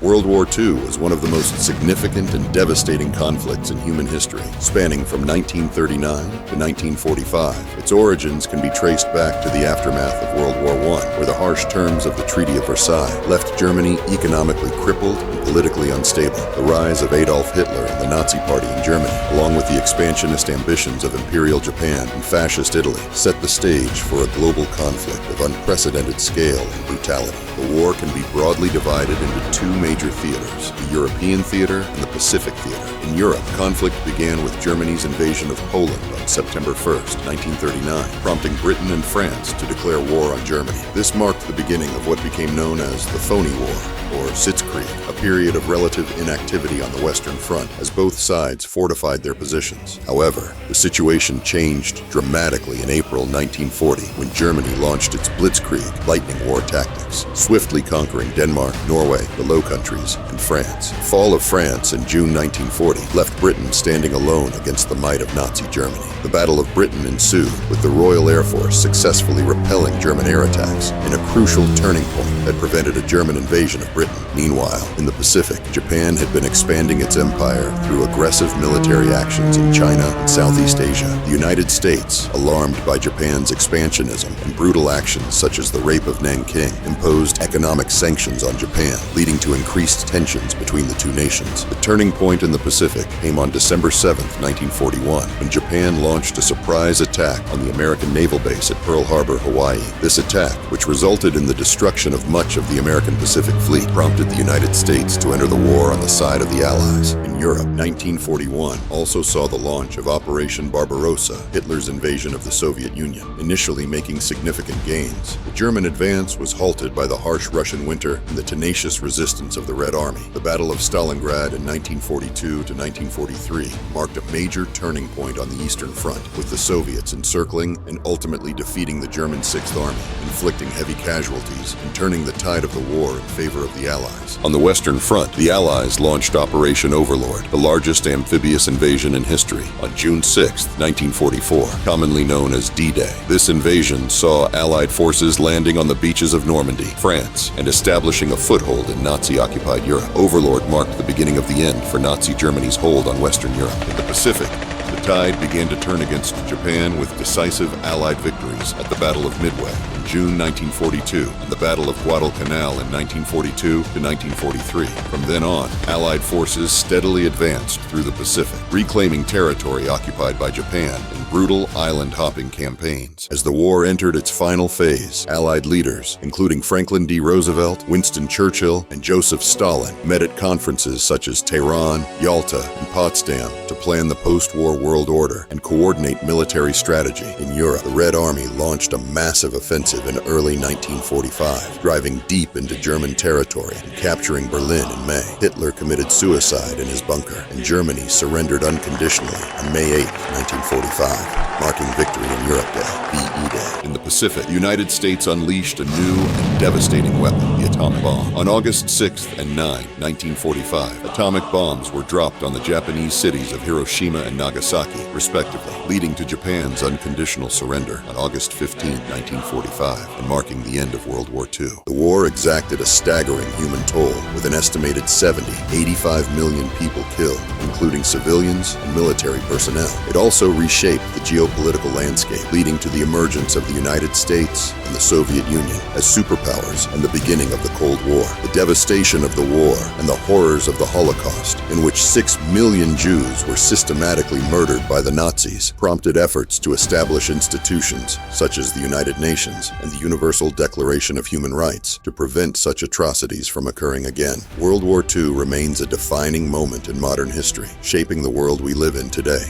World War II was one of the most significant and devastating conflicts in human history, spanning from 1939 to 1945. Its origins can be traced back to the aftermath of World War I, where the harsh terms of the Treaty of Versailles left Germany economically crippled and politically unstable. The rise of Adolf Hitler and the Nazi Party in Germany, along with the expansionist ambitions of Imperial Japan and Fascist Italy, set the stage for a global conflict of unprecedented scale and brutality. The war can be broadly divided into two major theaters, the European theater and the Pacific theater. In Europe, conflict began with Germany's invasion of Poland on September 1st, 1939, prompting Britain and France to declare war on Germany. This marked the beginning of what became known as the Phony War, or Sitzkrieg, a period of relative inactivity on the Western Front as both sides fortified their positions. However, the situation changed dramatically in April 1940 when Germany launched its Blitzkrieg lightning war tactics, swiftly conquering Denmark, Norway, the Low Countries, and France. The fall of France in June 1940 left Britain standing alone against the might of Nazi Germany. The Battle of Britain ensued, with the Royal Air Force successfully repelling German air attacks in a crucial turning point that prevented a German invasion of Britain. Meanwhile, in the Pacific, Japan had been expanding its empire through aggressive military actions in China and Southeast Asia. The United States, alarmed by Japan's expansionism and brutal actions such as the rape of Nanking, imposed economic sanctions on Japan, leading to increased tensions between the two nations. The turning point in the Pacific came on December 7, 1941, when Japan launched a surprise attack on the American naval base at Pearl Harbor, Hawaii. This attack, which resulted in the destruction of much of the American Pacific Fleet, prompted the United States to enter the war on the side of the Allies. In Europe, 1941 also saw the launch of Operation Barbarossa, Hitler's invasion of the Soviet Union, initially making significant gains. The German advance was halted by the harsh Russian winter and the tenacious resistance of the Red Army. The Battle of Stalingrad in 1942 to 1943 marked a major turning point on the Eastern Front, with the Soviets encircling and ultimately defeating the German Sixth Army, inflicting heavy casualties and turning the tide of the war in favor of the Allies. On the Western Front, the Allies launched Operation Overlord, the largest amphibious invasion in history, on June 6, 1944, commonly known as D-Day. This invasion saw Allied forces landing on the beaches of Normandy, France, and establishing a foothold in Nazi-occupied Europe. Overlord marked the beginning of the end for Nazi Germany's hold on Western Europe. In the Pacific, the tide began to turn against Japan with decisive Allied victories at the Battle of Midway in June 1942 and the Battle of Guadalcanal in 1942 to 1943. From then on, Allied forces steadily advanced through the Pacific, reclaiming territory occupied by Japan in brutal island-hopping campaigns. As the war entered its final phase, Allied leaders, including Franklin D. Roosevelt, Winston Churchill, and Joseph Stalin, met at conferences such as Tehran, Yalta, and Potsdam to plan the post-war world order and coordinate military strategy. In Europe, the Red Army launched a massive offensive in early 1945, driving deep into German territory and capturing Berlin in May. Hitler committed suicide in his bunker, and Germany surrendered unconditionally on May 8, 1945, marking Victory in Europe Day, VE Day. In the Pacific, the United States unleashed a new and devastating weapon, the atomic bomb. On August 6th and 9, 1945, atomic bombs were dropped on the Japanese cities of Hiroshima and Nagasaki, respectively, leading to Japan's unconditional surrender on August 15, 1945, and marking the end of World War II. The war exacted a staggering human toll, with an estimated 85 million people killed, including civilians and military personnel. It also reshaped the geopolitical landscape, leading to the emergence of the United States and the Soviet Union as superpowers and the beginning of the Cold War. The devastation of the war and the horrors of the Holocaust, in which 6 million Jews were systematically murdered by the Nazis, prompted efforts to establish institutions such as the United Nations and the Universal Declaration of Human Rights to prevent such atrocities from occurring again. World War II remains a defining moment in modern history, shaping the world we live in today.